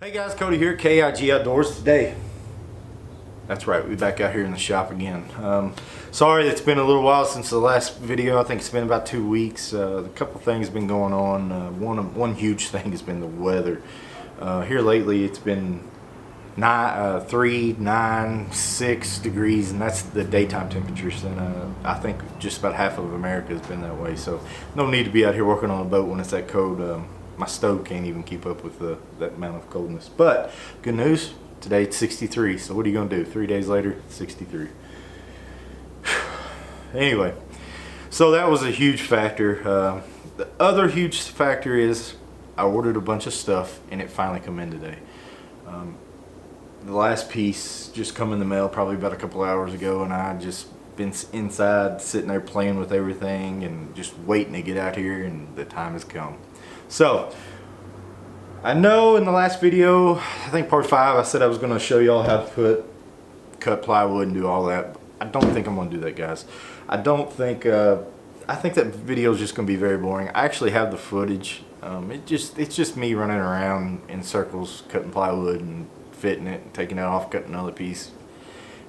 Hey guys, Cody here, KIG Outdoors. Today, that's right, we're back out here in the shop again. Sorry it's been a little while since the last video. I think it's been about 2 weeks. A couple things have been going on. One huge thing has been the weather. Here lately it's been 3, 9, 6 degrees, and that's the daytime temperatures. And I think just about half of America has been that way. So no need to be out here working on a boat when it's that cold. My stove can't even keep up with that amount of coldness. But good news, today it's 63. So what are you gonna do? 3 days later, it's 63. Anyway, so that was a huge factor. The other huge factor is I ordered a bunch of stuff and it finally come in today. The last piece just come in the mail probably about a couple hours ago, and I just been inside sitting there playing with everything and just waiting to get out here, and the time has come. So I know in the last video, I think part 5, I said I was going to show y'all how to cut plywood and do all that. I don't think I'm going to do that, guys. I think that video is just going to be very boring. I actually have the footage. It's just me running around in circles cutting plywood and fitting it and taking it off, cutting another piece.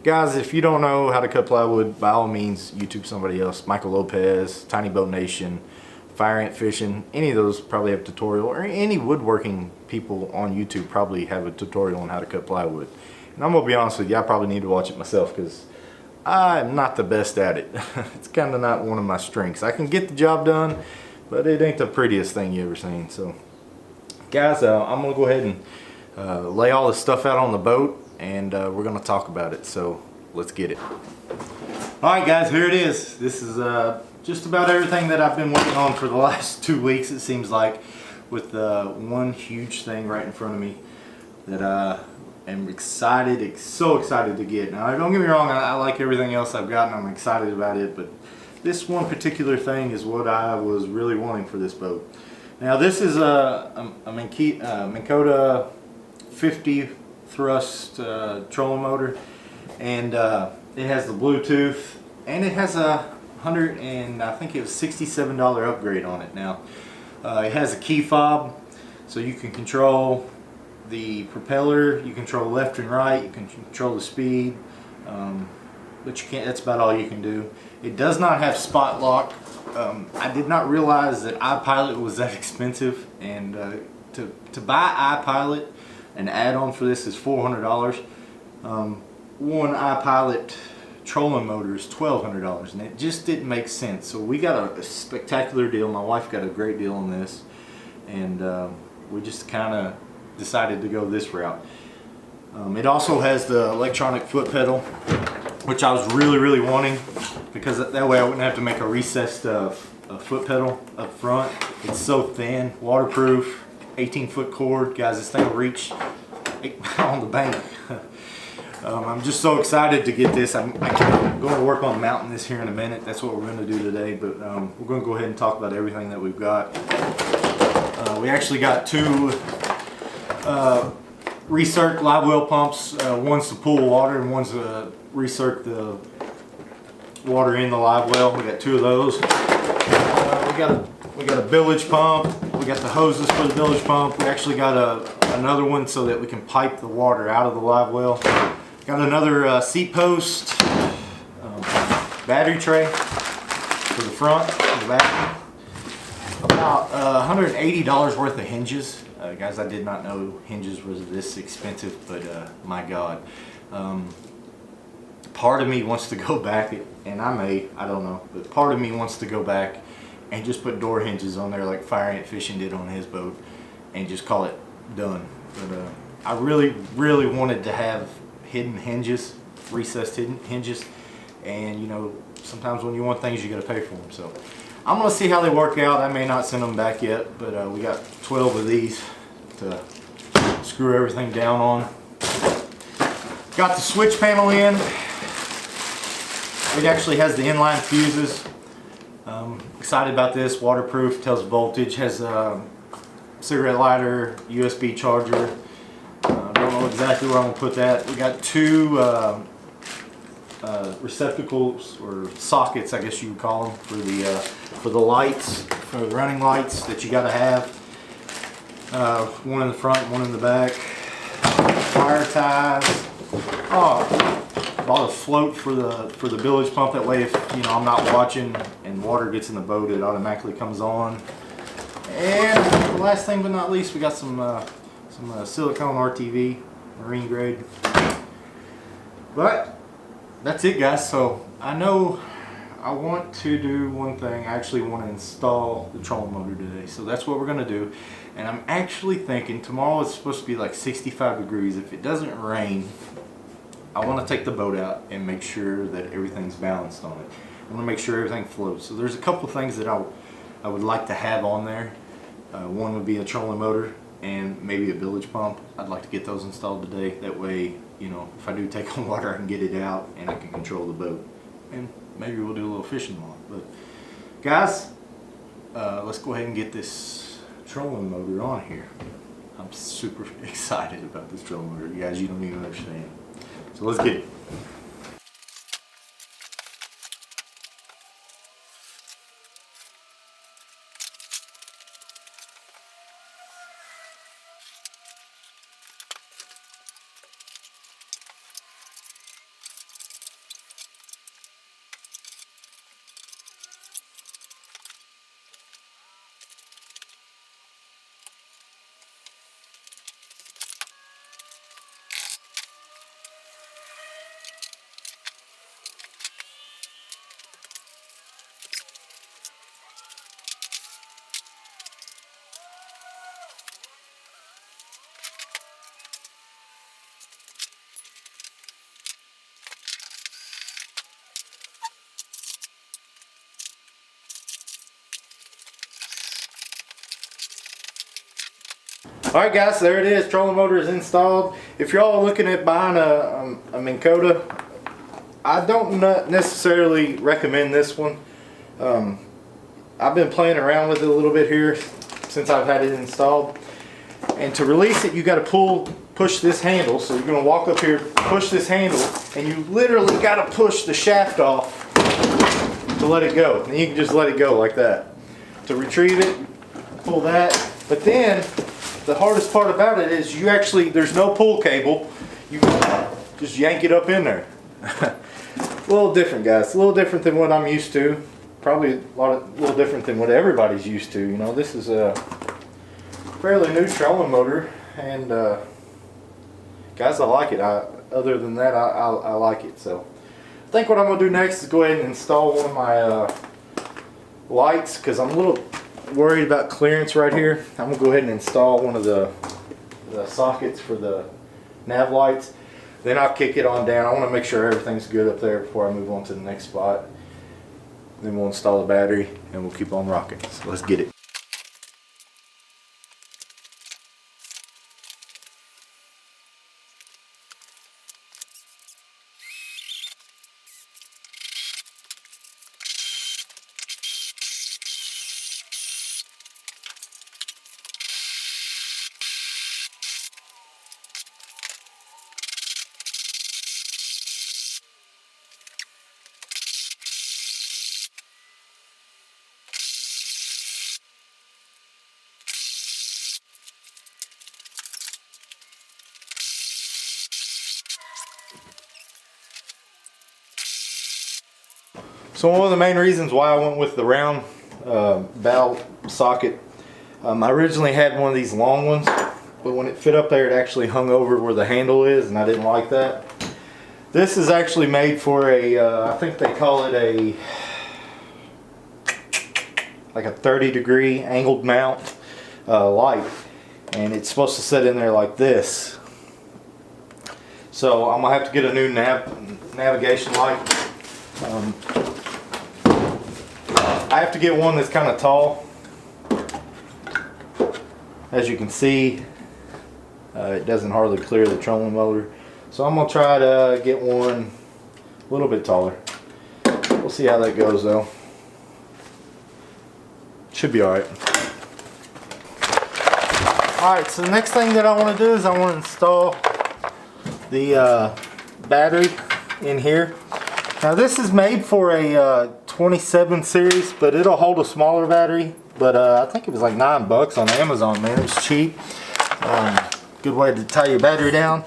Guys, if you don't know how to cut plywood, by all means YouTube somebody else. Miqo'te, Tiny Boat Nation, Fire Ant Fishing, any of those probably have a tutorial, or any woodworking people on YouTube probably have a tutorial on how to cut plywood. And I'm gonna be honest with you, I probably need to watch it myself because I'm not the best at it. It's kind of not one of my strengths. I can get the job done, but it ain't the prettiest thing you ever seen. So guys, I'm gonna go ahead and lay all this stuff out on the boat, and we're gonna talk about it. So let's get it. All right guys, here it is. This is just about everything that I've been working on for the last 2 weeks, it seems like, with one huge thing right in front of me that I am so excited to get. Now don't get me wrong, I like everything else I've got and I'm excited about it, but this one particular thing is what I was really wanting for this boat. Now this is a Miqo'te 50 thrust trolling motor, and it has the Bluetooth, and it has a I think it was $67 upgrade on it. Now it has a key fob, so you can control the propeller, you control left and right, you can control the speed, but you can't. That's about all you can do. It does not have spot lock. I did not realize that iPilot was that expensive, and to buy iPilot, an add-on for this is $400. One iPilot trolling motor is $1,200, and it just didn't make sense. So we got a spectacular deal. My wife got a great deal on this, and we just kind of decided to go this route. It also has the electronic foot pedal, which I was really wanting, because that way I wouldn't have to make a recessed foot pedal up front. It's so thin, waterproof, 18-foot cord. Guys, this thing will reach on the bank. I'm just so excited to get this. I'm going to work on mounting this here in a minute. That's what we're going to do today, but we're going to go ahead and talk about everything that we've got. We actually got 2 recirc live well pumps. One's to pull water and one's to recirc the water in the live well. We got 2 of those. We got a bilge pump. We got the hoses for the bilge pump. We actually got another one so that we can pipe the water out of the live well. Got another seat post, battery tray for the front of the battery. About $180 worth of hinges. Guys, I did not know hinges was this expensive, but my God. Part of me wants to go back, and I don't know, but part of me wants to go back and just put door hinges on there like Fire Ant Fishing did on his boat and just call it done. But I really wanted to have hidden hinges, recessed hidden hinges, and you know, sometimes when you want things you gotta pay for them. So I'm gonna see how they work out. I may not send them back yet, but we got 12 of these to screw everything down on. Got the switch panel in. It actually has the inline fuses. Excited about this. Waterproof, tells voltage, has a cigarette lighter, USB charger. Don't know exactly where I'm gonna put that. We got 2 receptacles, or sockets I guess you would call them, for the lights, for the running lights that you gotta have. One in the front, one in the back. wire ties. Oh, bought a float for the bilge pump. That way, if I'm not watching and water gets in the boat, it automatically comes on. And the last thing but not least, we got some silicone RTV, marine grade. But that's it, guys. So I know I want to do one thing. I actually want to install the trolling motor today. So that's what we're going to do. And I'm actually thinking tomorrow it's supposed to be like 65 degrees. If it doesn't rain, I want to take the boat out and make sure that everything's balanced on it. I want to make sure everything floats. So there's a couple things that I would like to have on there. One would be a trolling motor and maybe a bilge pump. I'd like to get those installed today. That way, if I do take on water, I can get it out and I can control the boat. And maybe we'll do a little fishing on it. But guys, let's go ahead and get this trolling motor on here. I'm super excited about this trolling motor. You guys, you don't even understand. So let's get it. Alright guys, there it is. Trolling motor is installed. If you're all looking at buying a Miqo'te, I don't necessarily recommend this one. I've been playing around with it a little bit here since I've had it installed. And to release it, you got to push this handle. So you're going to walk up here, push this handle, and you literally got to push the shaft off to let it go. And you can just let it go like that. To retrieve it, pull that. But then the hardest part about it is there's no pull cable. You just yank it up in there. A little different, guys. A little different than what I'm used to. Probably a little different than what everybody's used to. This is a fairly new trolling motor, and guys, I like it. Other than that, I like it. So I think what I'm gonna do next is go ahead and install one of my lights, because I'm a little worried about clearance right here. I'm gonna go ahead and install one of the sockets for the nav lights. Then I'll kick it on down. I want to make sure everything's good up there before I move on to the next spot. Then we'll install the battery and we'll keep on rocking. So let's get it. So one of the main reasons why I went with the round valve socket, I originally had one of these long ones, but when it fit up there it actually hung over where the handle is, and I didn't like that. This is actually made for I think they call it like a 30-degree angled mount light, and it's supposed to sit in there like this. So I'm gonna have to get a new navigation light. I have to get one that's kind of tall. As you can see, it doesn't hardly clear the trolling motor. So I'm going to try to get one a little bit taller. We'll see how that goes though. Should be alright. Alright, so the next thing that I want to do is I want to install the battery in here. Now this is made for a 27 series, but it'll hold a smaller battery. But I think it was like $9 on Amazon, man. It was cheap. Good way to tie your battery down.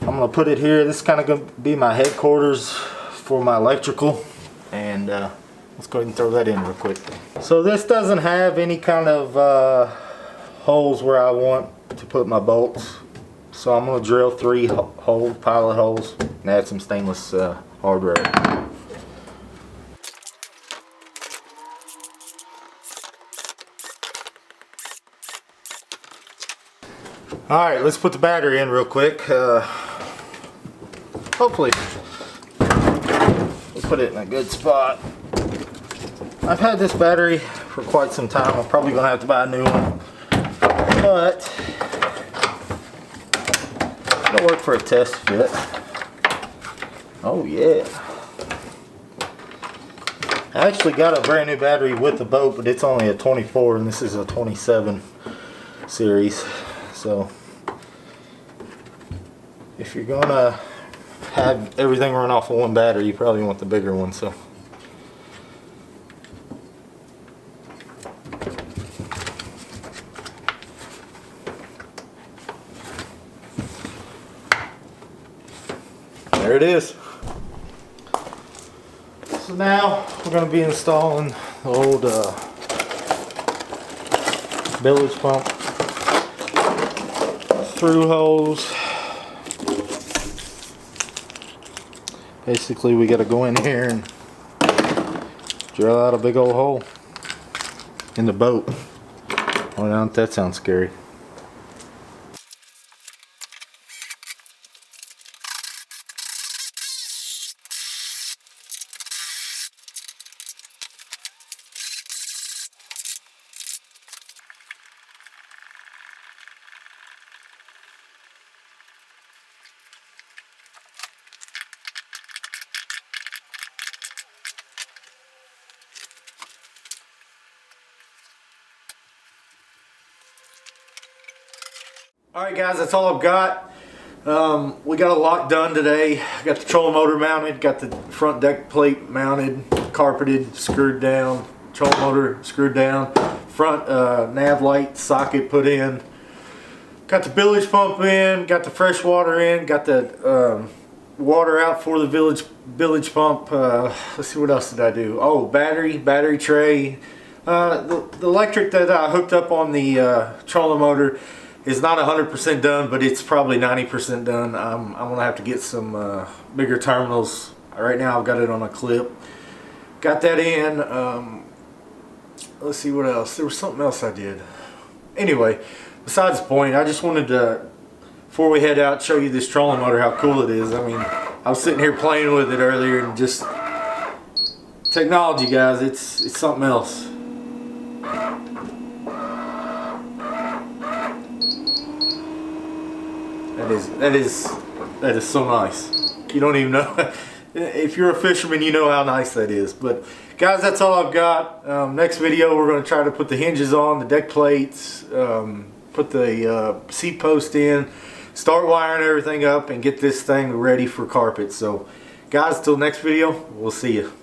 I'm gonna put it here. This is kind of gonna be my headquarters for my electrical, and let's go ahead and throw that in real quick. So this doesn't have any kind of holes where I want to put my bolts, so I'm gonna drill 3 holes, pilot holes, and add some stainless hardware. Alright, let's put the battery in real quick. Hopefully we'll put it in a good spot. I've had this battery for quite some time. I'm probably going to have to buy a new one, but it'll work for a test fit. Oh yeah. I actually got a brand new battery with the boat, but it's only a 24 and this is a 27 series. So if you're gonna have everything run off of one battery, you probably want the bigger one. So there it is. So now we're going to be installing the old bilge pump through hose. Basically we got to go in here and drill out a big old hole in the boat. Oh, don't that sound scary. Alright guys, that's all I've got. We got a lot done today. Got the trolling motor mounted, got the front deck plate mounted, carpeted, screwed down, trolling motor screwed down, front nav light socket put in, got the bilge pump in, got the fresh water in, got the water out for the bilge pump. Let's see, what else did I do? Oh, battery tray. The electric that I hooked up on the trolling motor is not 100% done, but it's probably 90% done. I'm gonna have to get some bigger terminals. Right now I've got it on a clip. Got that in. Let's see what else. There was something else I did. Anyway, besides the point, I just wanted to, before we head out, show you this trolling motor, how cool it is. I mean, I was sitting here playing with it earlier, and just technology, guys, it's something else. That is so nice. You don't even know. If you're a fisherman, you know how nice that is. But guys, that's all I've got. Next video, we're going to try to put the hinges on, the deck plates, put the seat post in, start wiring everything up, and get this thing ready for carpet. So guys, till next video, we'll see you.